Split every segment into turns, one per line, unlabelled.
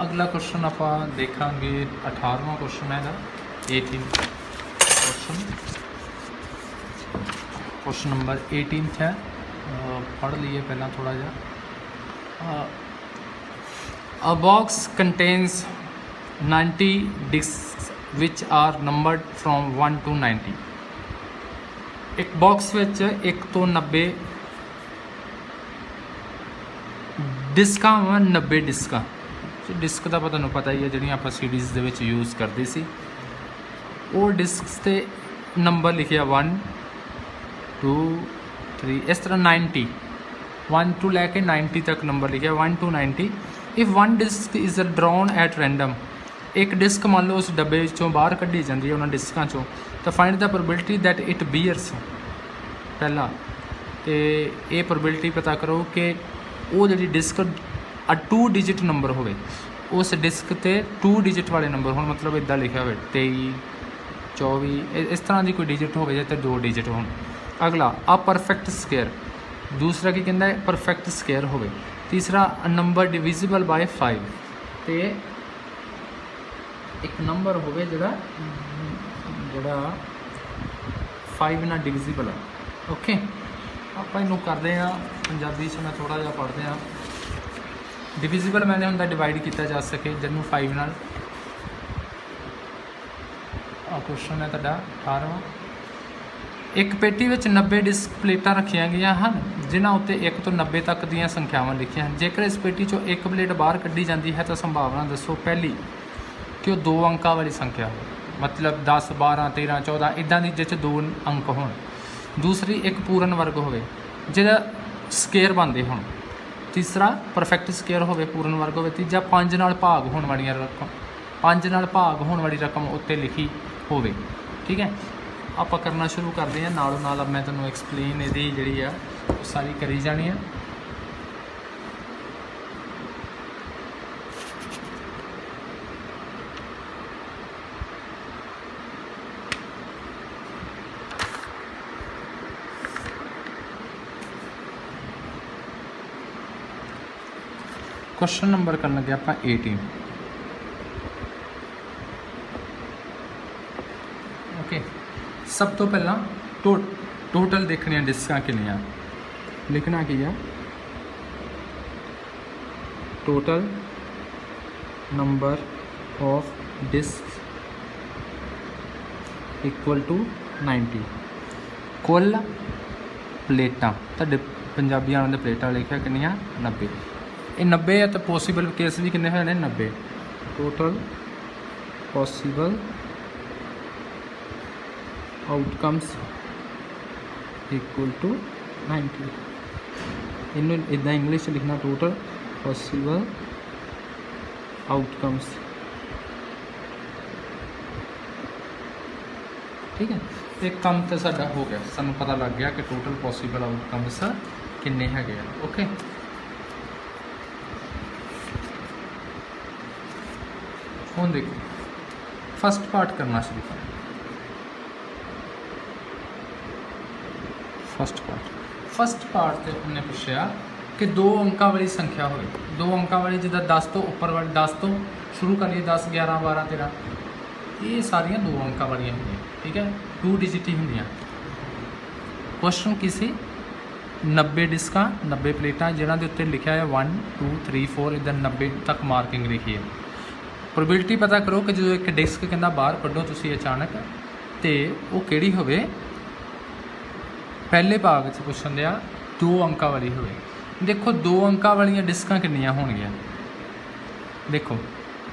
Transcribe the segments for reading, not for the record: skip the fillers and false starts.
अगला क्वेश्चन आप देखांगे 18वां क्वेश्चन है 18 क्वेश्चन नंबर 18 है। पढ़ लिए पहला थोड़ा जा। A box contains 90 discs which are numbered from 1 to 90। एक बॉक्स विच 1 तो 90 डिस्कां वा 90 डिस्कां। डिस्क का तुहानूं पता ही है जिहड़ियां आपां सीडीज़ दे विच यूज़ करदे सी। वो डिस्क ते नंबर लिखिया 1 2 3 इस तरह 90 1 टू लैके 90 तक नंबर लिखिया 1 to 90। If one disc is drawn at random, एक डिस्क मान लो उस डब्बे चों बाहर कढ़ी जाती है उन्होंने डिस्कां चों, तो find the probability that it bears. पहला तो ये प्रोबेबिलिटी पता करो कि वो जी डिस्क 2 डिजिट नंबर हो, उस डिस्क ते 2 डिजिट वाले नंबर हो, मतलब इदा लिखा हो 23 24 इस तरह की कोई डिजिट हो तो 2 डिजिट हो। अगला अ परफेक्ट स्केयर, दूसरा की कहता है परफेक्ट स्केयर हो। तीसरा नंबर डिविजिबल बाय 5, तो एक नंबर हो जड़ा 5 ना डिविजिबल है। ओके आप इनू करते हैं पंजाबी से, मैं थोड़ा जहा पढ़ते हैं। डिविजिबल मैंने होंगे डिवाइड किया जा सके जिन्हों 5 नाल। क्वेश्चन है तुहाडा 18वां। एक पेटी में 90 डिस्क प्लेटां रखिया गई हैं जिन्हों उत्ते 1 तो 90 तक दीयां संख्यावां लिखियां हैं। जेकर इस पेटी चों एक प्लेट बाहर कढ़ी जाती है तो संभावना दसो। पहली कि वो 2 अंकों वाली संख्या हो, मतलब 10 12 13 14 इदां दी जिस 2 अंक होण। दूसरी एक पूर्ण वर्ग हो जिहदा स्केयर बनते होण। तीसरा परफेक्ट स्केयर हो, पूर्ण वर्ग हो। तीजा 5 नाल भाग होने वाली रकम, 5 नाल भाग होने वाली रकम उत्ते लिखी हो। ठीक है, आप करना शुरू करते हैं नालों नाल। अब मैं तुहानूं एक्सप्लेन इहदी जिहड़ी आ सारी करी जानी है। क्वेश्चन नंबर कर लगे आप 18। ओके सब तो पहला टोटल देखने डिस्कां कितनियां, लिखना की है total number of disc equal to 90। कुल प्लेटां तुहाडे पंजाबी वालों ने प्लेटां लिखिया कितनियां 90। ये 90 है तो पॉसीबल केस भी कितने होने 90। Total possible outcomes equal to 90। इन्हों इदा इंग्लिश लिखना टोटल पॉसीबल आउटकम्स। ठीक है, एक काम तो साडा हो गया, सानू पता लग गया कि टोटल पॉसीबल आउटकम्स किन्ने है। ओके हुण देखो फस्ट पार्ट करना शुरू कर। फस्ट पार्ट से उन्हें पूछा कि 2 अंकों वाली संख्या हो, 2 अंकों वाली जिदा 10 तो उपर वाली 10 तो शुरू करिए 10 11 12 13, ये सारिया 2 अंकों वाली होंगी। ठीक है, 2 डिजिट ही होंगे। क्वेश्चन किसी 90 डिस्कां 90 प्लेटां जिन्हों के उत्ते लिखा है 1 2 3 4 इधर 90 तक मार्किंग लिखी है। प्रोबेबिलिटी पता करो कि जो एक डिस्क कहना बाहर कढ़ो तुसी अचानक तो वो किहड़ी होवे। पहले भाग च पुछन दिया 2 अंकों वाली हो। देखो 2 अंकों वाली डिस्कां कितनियां होणगियां। देखो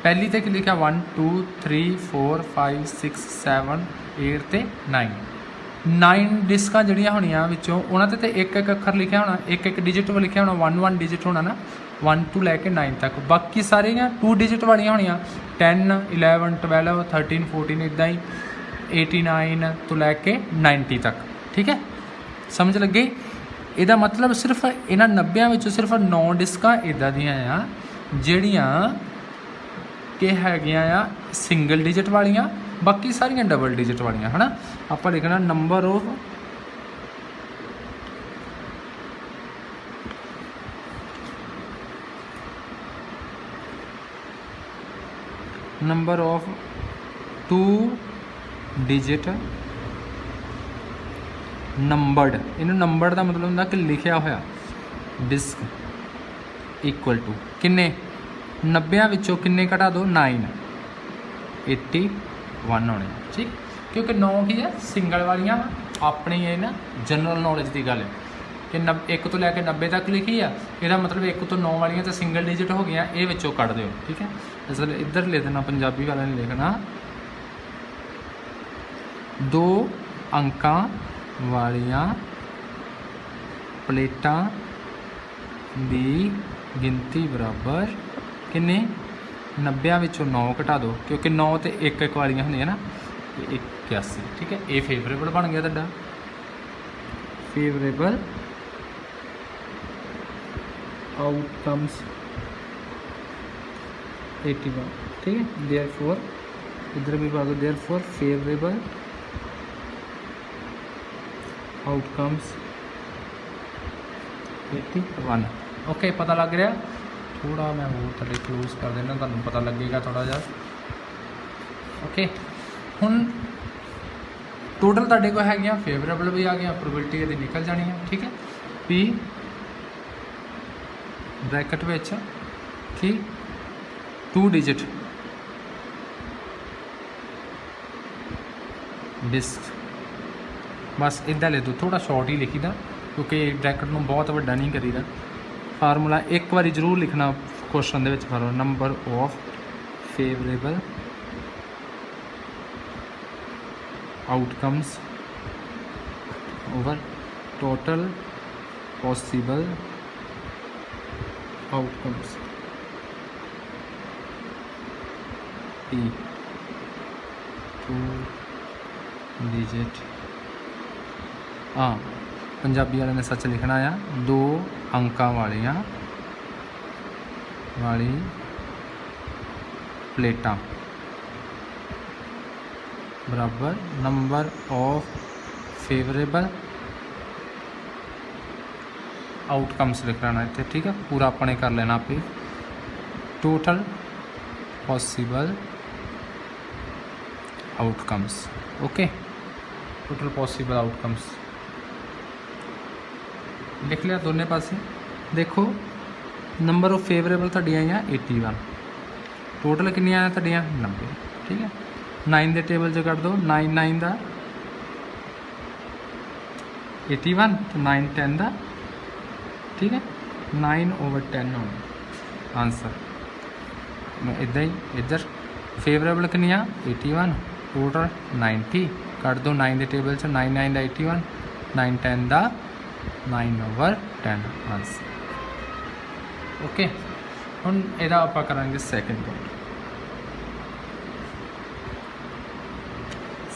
पहली तो लिखा 1 2 3 4 5 6 7 8 ते 9 डिस्कां जड़ियां होणियां विचों उन्हां ते एक एक अखर लिखा होना, एक एक डिजिट लिखा होना, 1 1 डिजिट होना ना 1 to लैके 9 तक। बाकी सारियां 2 डिजिट वालियां होणियां 10 11 12 13 14 इदा ही 89 तो लैके 90 तक। ठीक है, समझ लगे। ਇਹਦਾ मतलब सिर्फ इन्हां 90 ਵਿੱਚੋਂ सिर्फ 9 डिस्कां इदां दियां आ ਜਿਹੜੀਆਂ कि हैगियां आ सिंगल डिजिट वालियां, बाकी सारियां डबल डिजिट वालियां है ना। आप लिखना number of number of 2 digit numbered, इनू नंबर्ड का मतलब होंगे कि लिखिया होया डिस्क इक्वल टू किन्ने 90 विचों किन्ने घटा दो 9 81 होने, ठीक। क्योंकि 9 की है सिंगल वालियां अपनी है ना जनरल नॉलेज की गल है कि 1 तो लैके 90 तक लिखी है, यदा मतलब 1 तो 9 वालियां तो सिंगल डिजिट हो गई, ये विचों कट दो, ठीक है। इसलिए इधर लिख देना पंजाबी वाले ने लिखना 2 अंकां वालियां प्लेटां दी गिनती बराबर किन्ने 90 विचों 9 घटा दो, क्योंकि 9 तो एक वालियां होंदियां ना 81, ठीक है। ये फेवरेबल बन गया तुहाडा फेवरेबल आउटकम्स 81, ठीक है। देयरफॉर इधर भी पा दो देयरफॉर फेवरेबल आउटकम्स 81। ओके, पता लग रहा। थोड़ा मैं वो थोड़े क्लोज कर देना, तुहानू पता लगेगा थोड़ा जा। ओके, हुण टोटल तुहाडे कोल हैगियां फेवरेबल भी आ गया, प्रोबेबिलिटी इहदी निकल जानी है, ठीक है। पी ब्रैकेट विच की 2 डिजिट डिस्क, बस इदा लिख दो, थोड़ा शॉर्ट ही लिखी दा क्योंकि ब्रैकेट में बहुत वड्डा नहीं करीदा। फार्मूला एक बार जरूर लिखना question they which, formula number of favourable outcomes over total possible outcomes P 2 digit. हाँ, पंजाबी वाले ने सच लिखना आ 2 अंकां वाली प्लेटां बराबर नंबर ऑफ फेवरेबल आउटकम्स लिख लेना इतने, ठीक है। पूरा अपने कर लेना पे total possible outcomes, okay. Total possible outcomes लिख लिया दोनों पासे। देखो नंबर ऑफ फेवरेबल तुहाडियां आईयां 81, टोटल कितनी आया तुहाडियां 90, ठीक है। 9 के टेबल च कट दो, 9 9 का 81 तो 9 10 का, ठीक है। 9/10 होना आंसर। मैं इदा ही इधर फेवरेबल कितनी 81, टोटल 90 कट दो, 9 के टेबल च 9 9 का 81, 9 10 का 9/10 आंसर, ओके। हुण इहदा आपां करांगे सैकेंड पार्ट।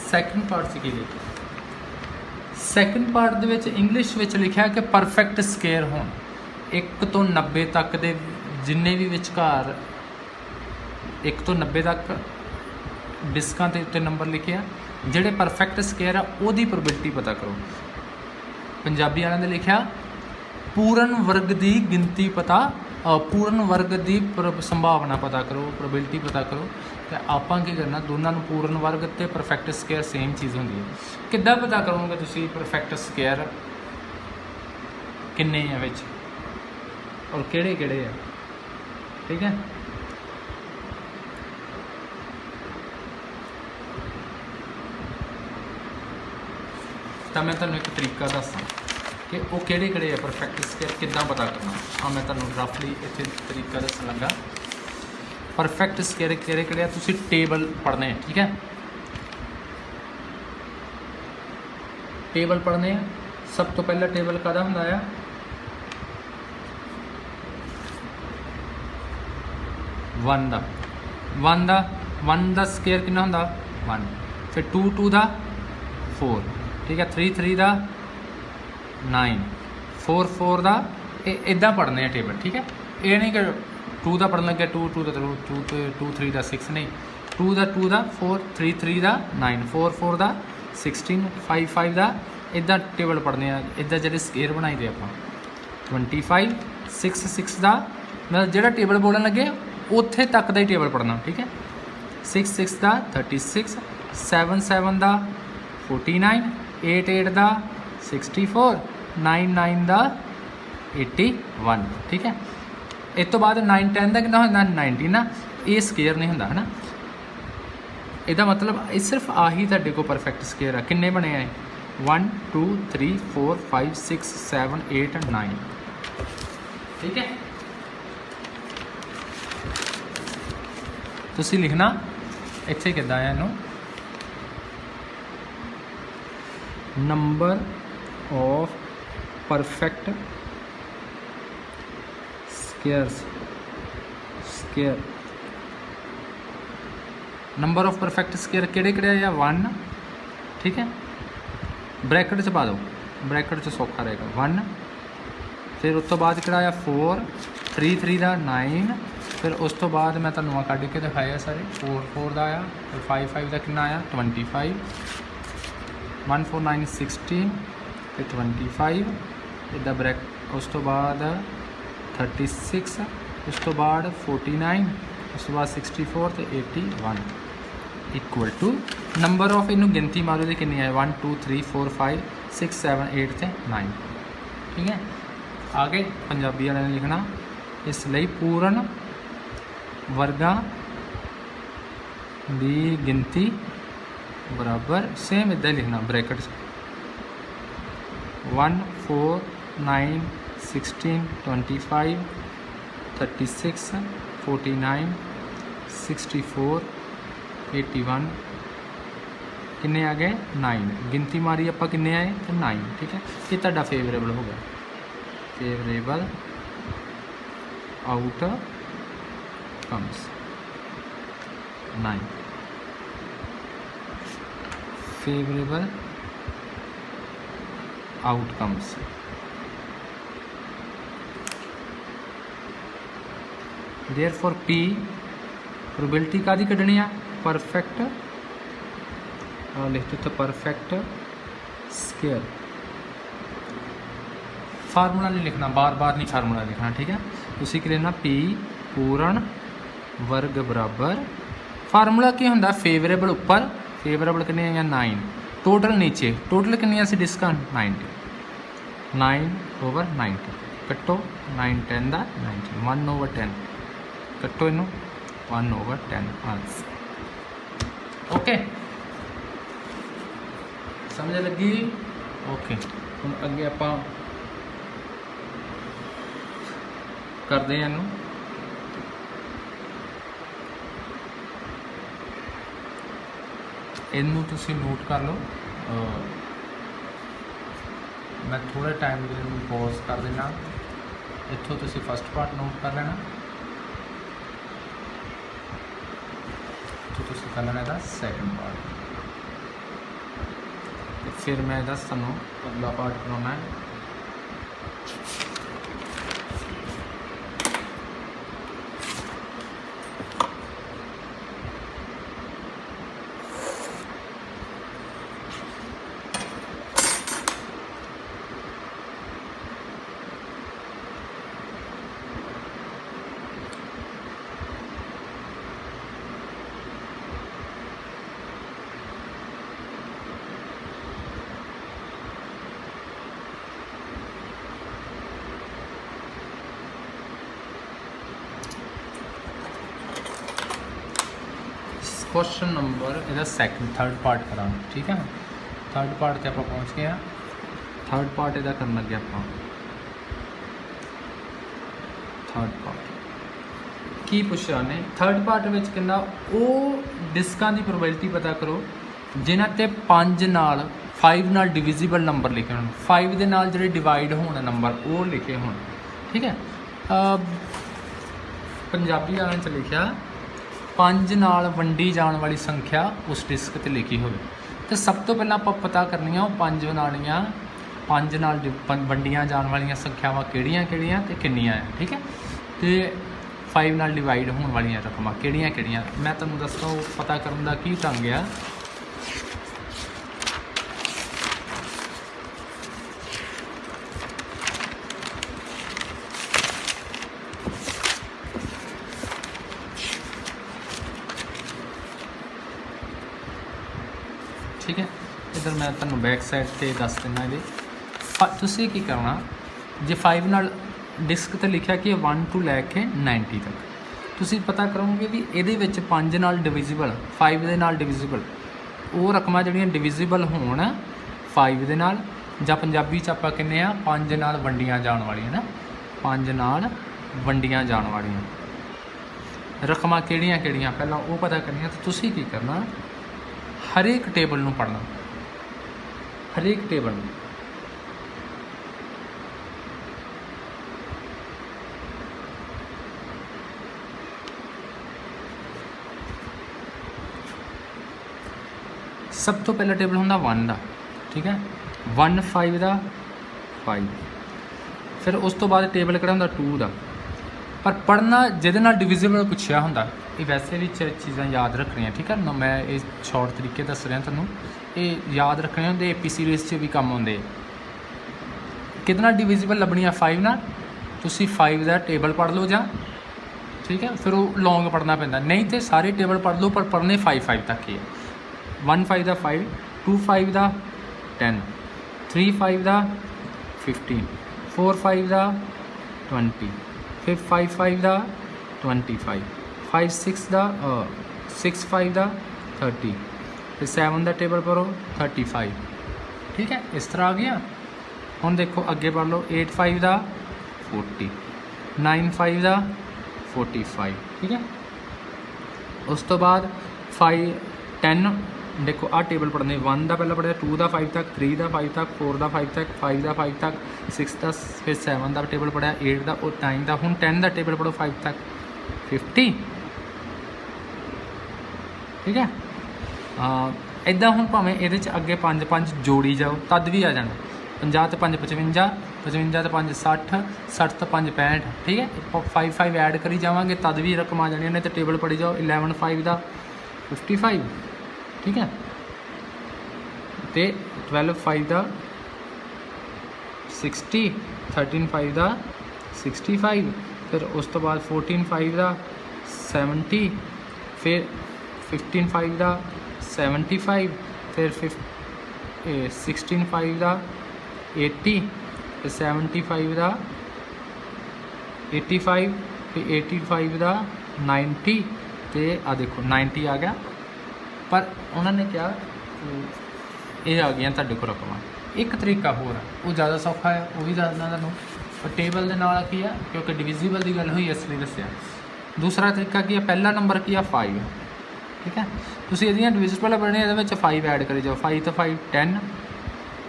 सैकेंड पार्ट से की लिखा, सैकेंड पार्ट दे विच इंग्लिश विच लिखा कि परफेक्ट स्केयर होण 1 तो 90 तक दे जिन्ने भी विचकार 1 तो 90 तक डिस्कां दे उत्ते नंबर लिखे आ, जिहड़े परफेक्ट स्केयर आ ओहदी प्रोबेबिलिटी पता करो। पंजाबी वालिआं ने लिखा पूर्ण वर्ग की गिनती पता, पूर्ण वर्ग की संभावना पता करो, प्रोबेबिलिटी पता करो। तो आपां की करना, दोनों नूं पूर्ण वर्ग ते परफेक्ट स्केयर सेम चीज़ होंदी है। किद्दां पता करोगे तुसीं परफेक्ट स्केयर किन्ने आ विच और किहड़े किहड़े आ, ठीक है। तो मैं तुहानूं एक तरीका दस्सां कि वो किहड़े किहड़े आ परफेक्ट स्केयर किद्दां पता करना। हाँ, मैं तुहानूं रफली इत्थे तरीका दस्सण लगा। परफेक्ट स्केयर किहड़े किहड़े आ, तुसीं टेबल पढ़ने हैं, ठीक है। टेबल पढ़ने हैं। सब तो पहला टेबल काहदा हुंदा आ 1 दा 1 दा स्केयर कितना हुंदा 1, फिर 2 2 दा 4, ठीक है। 3 3 दा 9, 4 4 दा इदा पढ़ने हैं टेबल, ठीक है। ये नहीं कि 2 दा पढ़न लगे 2 2 दा 2 3 दा 6 नहीं, 2 दा 4 3 3 दा 9 4 4 दा 16 5 5 दा इदा टेबल पढ़ने हैं। इदा जो स्केयर बनाई दे आप 25 6 6 दा मतलब जो टेबल बोलन लगे उत्थे तक का ही टेबल पढ़ना, ठीक है। 6 6 ਦਾ 36, 7 7 ਦਾ 49, 8 8 ਦਾ 64, 9 9 ਦਾ 81। ठीक है, इस तो बाद 9 10 का कितना होंदा 90 ना, ये स्केयर नहीं होंदा है ना। ਇਹਦਾ मतलब ਇਹ सिर्फ आही ਤੁਹਾਡੇ ਕੋਲ परफेक्ट स्केयर है। किन्ने बने हैं 1 2 3 4 5 6 7 8 9। ठीक है, ਤੁਸੀਂ ਲਿਖਣਾ ਇੱਥੇ ਕਿੱਦਾਂ ਹੈ ਇਹਨੂੰ, number of perfect squares, square number of perfect square किहड़े किहड़े आ 1। ठीक है, ब्रैकेट च पा दो, ब्रैकेट च सौखा रहेगा 1, फिर उस तो बाद किहड़ा आ 4 3 3 का 9, फिर उस तो बाद मैं तुहानूं कढ के दिखाया सारे 4 4 का आया, फिर 5 5 का कितना आया 25, 1 4 9 16, फिर 25 इदा ब्रैक, उस तो बाद 36, उस तो बाद 49, उस तो बाद 64 तो 81 इक्वल टू नंबर ऑफ इनू गिनती मारो तो कितनी है 1 2 3 4 5 6 7 8 ते 9। ठीक है, आगे पंजाबी वाले ने लिखना इसलिए पूर्ण वर्गां दी गिनती बराबर सेम इदा लिखना ब्रैकेट 1 4 9 16 25 36 49 64 81 किन्ने आ गए 9, गिनती मारी आप किन्ने आए तो 9। ठीक है, ये तुहाडा फेवरेबल हो गया, favourable outcomes 9, favourable outcomes. Therefore P probability कादी कढ़नी है परफेक्ट, लिख दो परफेक्ट स्केयर। फार्मूला नहीं लिखना, बार बार नहीं फार्मूला लिखना। ठीक है, उसी के लेना P पूर्ण वर्ग बराबर, फार्मूला की होंदा फेवरेबल उपर, फेवरेबल कितने है 9, टोटल नीचे, टोटल कितनी सी डिस्क 90, 9/90 कट्टो 9 10 का 90, 1/10 कट्टो इनू 1/10 आंसर। ओके, समझ लगी। ओके, हम अगे आप करते हैं इनू तुसी नोट कर लो। मैं थोड़े टाइम लिए पॉज कर देना, इत्थों तुसी फर्स्ट पार्ट नोट कर लेना, तो तुसी कर लेना इसका सैकेंड पार्ट, फिर मैं दस तुहानूं अगला पार्ट कराना है। क्वेश्चन नंबर ਇਹਦਾ ਸੈਕੰਡ थर्ड पार्ट करा। ठीक है, थर्ड पार्ट ਤੇ ਆਪਾਂ पहुँच गए हैं। थर्ड पार्ट ਇਹਦਾ ਕਰਨ ਲੱਗੇ ਆਪਾਂ। थर्ड पार्ट की ਪੁੱਛਿਆ ਨੇ, थर्ड पार्ट ਵਿੱਚ ਕਹਿੰਦਾ ਉਹ ਡਿਸਕਾਂ ਦੀ ਪ੍ਰੋਬੇਬਿਲਿਟੀ ਪਤਾ ਕਰੋ ਜਿਨ੍ਹਾਂ ਤੇ 5 ਨਾਲ 5 ਨਾਲ ਡਿਵੀਜ਼ੀਬਲ ਨੰਬਰ ਲਿਖੇ ਹੋਣ, 5 ਦੇ ਨਾਲ ਜਿਹੜੇ ਡਿਵਾਈਡ ਹੋਣ ਨੰਬਰ ਉਹ ਲਿਖੇ ਹੋਣ। ਠੀਕ ਹੈ, ਪੰਜਾਬੀ ਵਾਲਿਆਂ 'ਚ ਲਿਖਿਆ 5 ਨਾਲ ਵੰਡੀ ਜਾਣ ਵਾਲੀ ਸੰਖਿਆ उस डिस्क ਤੇ लिखी ਹੋਵੇ। तो सब तो पहला आप पता करनिया ਉਹ 5 ਵਾਲੀਆਂ 5 ਨਾਲ ਵੰਡੀਆਂ ਜਾਣ ਵਾਲੀਆਂ ਸੰਖਿਆਵਾਂ ਕਿਹੜੀਆਂ ਤੇ ਕਿੰਨੀਆਂ ਹੈ। ठीक है, तो 5 ਨਾਲ डिवाइड ਹੋਣ ਵਾਲੀਆਂ ਰਕਮਾਂ ਕਿਹੜੀਆਂ मैं ਤੁਹਾਨੂੰ ਦੱਸਦਾ ਉਹ ਪਤਾ ਕਰਨ ਦਾ ਕੀ ਢੰਗ ਆ। ठीक है। इधर मैं तुहानूं बैक साइड ते दस दिना ये तुसीं की करना जे 5 नाल डिस्क ते लिखिया कि 1 टू लैके 90 तक तुसीं पता करोगे भी ये 5 नाल डिविजिबल 5 दे नाल डिविजिबल वो रकमां जिहड़ियां डिविजिबल होण 5 दे नाल जां पंजाबी च आपां कहने आ 5 नाल वंडियां जाण वालियां ना 5 नाल वंडियां जाण वालियां रकमां किहड़ियां किहड़ियां पहलां वो पता करनियां। तो तुसीं की करना हरेक टेबल नूं पढ़ना हरेक टेबल नूं सब तो पहला टेबल होंदा 1 का ठीक है 1 5 का 5 फिर उस तो बाद टेबल किहड़ा होंदा 2 का पर पढ़ना जिहदे नाल डिविजिबल पुछया होंदा ये वैसे भी चीज़ां याद रखनियां ठीक है ना मैं ये शॉर्ट तरीके दस रहा तुहानूं ये याद रखने होंदे AP सीरीज़ च भी कम आउंदे किहदे नाल डिविजिबल लभणियां 5 नाल तुसीं 5 का टेबल पढ़ लो जां ठीक है फिर वो लॉन्ग पढ़ना पैंदा नहीं तो सारे टेबल पढ़ लो पर पढ़ने 5 तक ही है 1 5 का 5 2 5 का 10 3 5 का 15 4 5 का 20 फिर 5 5 का 25 5 6 का 6 5 का 30 फिर 7 का टेबल पढ़ो 35 ठीक है इस तरह आ गया। हुण देखो अगे पढ़ लो 8 5 का 40 9 5 का 45 ठीक है। उस तो बाद 5 10 देखो आ टेबल पढ़ने 1 का पहला पढ़िया 2 का 5 तक 3 का 5 तक 4 का 5 तक 5 का 5 तक 6 का फिर 7 का टेबल पढ़िया 8 का और 9 का हुण 10 का टेबल पढ़ो 5 तक 50 ठीक है। इदा हुण भावें ये अगे 5 5 जोड़ी जाओ तद भी आ जाना 50 तो 5 55 55 तो 5 60 60 तो 5 65 ठीक है 5 5 ऐड करी जावांगे तद भी रकम आ जानी ने तो टेबल पढ़ी जाओ 11 5 का 55 ठीक है तो 12 5 का 60 13 5 का 65 फिर उस तो बाद 14 5 का 70 फिर 15 5 का 75 फिर 16 5 का 80 फिर 75 का 85 फिर 85 का 90 तो आ देखो 90 आ गया पर उन्होंने क्या ये आ गई तुहाडे कोल रकमां। एक तरीका होर है वो ज़्यादा सौखा है वो भी दसदा तुहानूं पर टेबल दे नाल की है क्योंकि डिविजिबल की गल हुई इसलिए दस्सिया। दूसरा तरीका की है पहला नंबर की है 5 ठीक है तुसीं इहदियां डिविजिबल बनने इहदे विच 5 ऐड करी जाओ 5 तो 5 10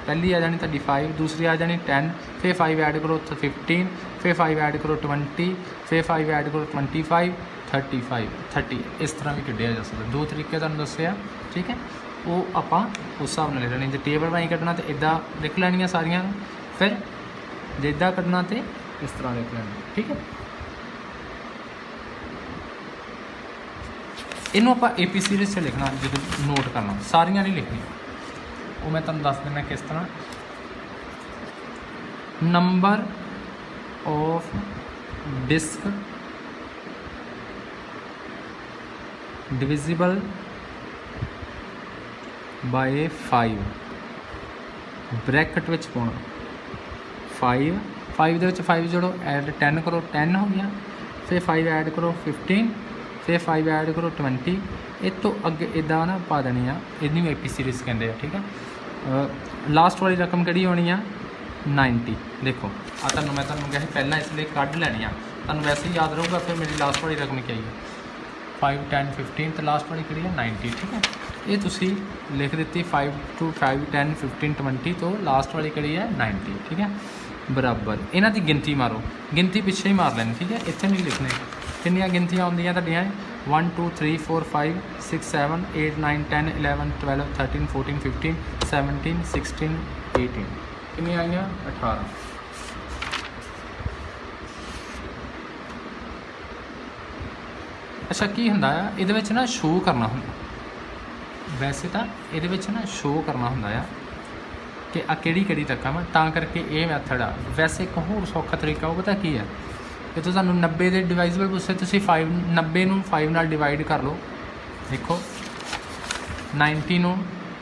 पहली आ जानी तुहाडी 5 दूसरी आ जानी 10 फिर 5 ऐड करो 15 फिर 5 ऐड करो 20 फिर 5 ऐड करो 25 35 30 इस तरह भी कढ़िया जा सकता। दो तरीके तुहानूं दस्सिया ठीक है वो आपां उस हिसाब नाल लिख लैणे जे टेबल बनाई कढ़ना तो इदा लिख लैणियां सारियां फिर जे इदा कढ़ना तो इस तरह लिख लैणे ठीक है। इनू आप AP सीरीज़ से लिखना जो नोट करना सारियां नहीं लिखनी वो मैं तुहानूं दस दिना किस तरह number of disc divisible by 5 bracket विच पाउणा 5 5 दे विच 5 जोड़ो ऐड 10 करो 10 हो गया फिर 5 ऐड करो 15 फिर 5 ऐड करो 20 इस तो अगे इदा ना पा देनी आ इन्हीं AP सीरीज़ कहते हैं ठीक है। लास्ट वाली रकम किहड़ी होनी आ 90 देखो आ तुहानूं मैं तुहानूं कहा पहला इसलिए कढ़ लैनी आ तुहानूं वैसे ही याद रहूगा फिर मेरी लास्ट वाली रकम क्या है 5 10 15 तो लास्ट वाली किहड़ी है 90 ठीक है। ये तुसीं लिख दी 5 to 5 10 15 20 तो लास्ट वाली किहड़ी है 90 ठीक है बराबर इन्हां दी गिनती मारो गिनती पिछे ही मार लैनी ठीक है इत्थे नहीं लिखने कितनियां गिनतियां आउंदियां तुहाडीआं 1 2 3 4 5 6 7 8 9 10 11 12 13 14 15 17 16 18 कितनी आईयां 18। अच्छा की हुंदा आ इहदे विच ना शो करना हुंदा वैसे तो इहदे विच ना शो करना हुंदा आ कि आ किहड़ी रकम है तां करके ये मैथड आ। वैसे एक होर सौखा तरीका वो पता की है कि तुहानूं 90 के डिवाइजिबल पुछे तुसीं 90 नूं 5 नाल डिवाइड कर लो देखो 90 नूं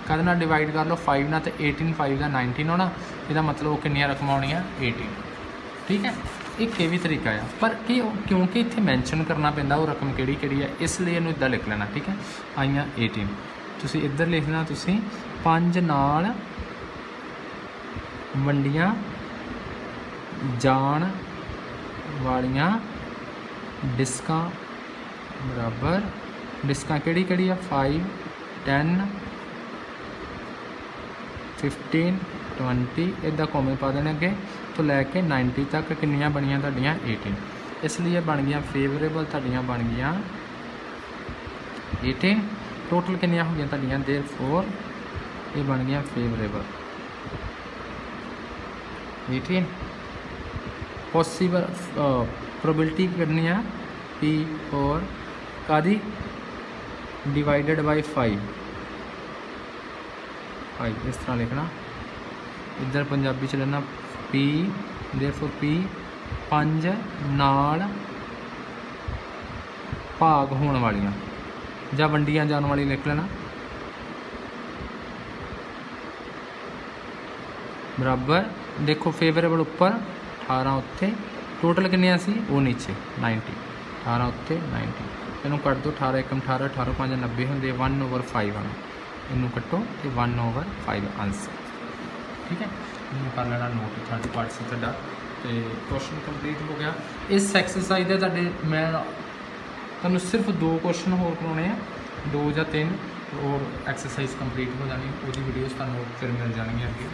कद नाल डिवाइड कर लो 5 नाल, तो 18 5 का 19 होना, इसका मतलब वो कितनी रकम आनी 18। ठीक है, एक ये भी तरीका है, पर कि क्योंकि इत्थे मैंशन करना पैंदा वो रकम किहड़ी किहड़ी है, इसलिए इनू इदां लिख लेना। ठीक है, आईयां 18, तुसीं इधर लिखना, तुसीं 5 नाल वंडियां जाण वालियां डिस्कां बराबर, डिस्कां किहड़ी किहड़ी है 5 10 15 20, इदा कौमे पा देने अगे तो लैके 90 तक किन्नियां बनियां तुहाडियां 18, इसलिए बन गया फेवरेबल तुहाडियां बन गया 18। टोटल किन्नियां हो गई तुहाडियां देयरफॉर ये बन गया फेवरेबल 18। पॉसिबल प्रोबेबिलिटी करनी है पी और कादी डिवाइडेड बाई 5 इस तरह लिखना, इधर पंजाबी च लेना पी देयरफॉर पी 5 नाल भाग होने वालियां जां वंडियां जाने वाली लिख लेना बराबर। देखो फेवरेबल उपर 18 उत्ते, टोटल किन्नियां सी वो नीचे 90, 18 उत्ते 90, इनू कट दो 18 एकम 18 18 5 90 होंगे 1/5 आना, इनू कट्टो तो 1/5 आंसर। ठीक है, इनू कर लेना नोट, थर्ड पार्ट से तुहाडा तो क्वेश्चन कंप्लीट हो गया। इस एक्सरसाइज के तुहाडे मैं तुहानूं सिर्फ 2 क्वेश्चन होर करवाने हैं, 2 या 3 और एक्सरसाइज कंप्लीट हो जानी, वो वीडियोज़ तुहानूं फिर मिल जाएगी अगे।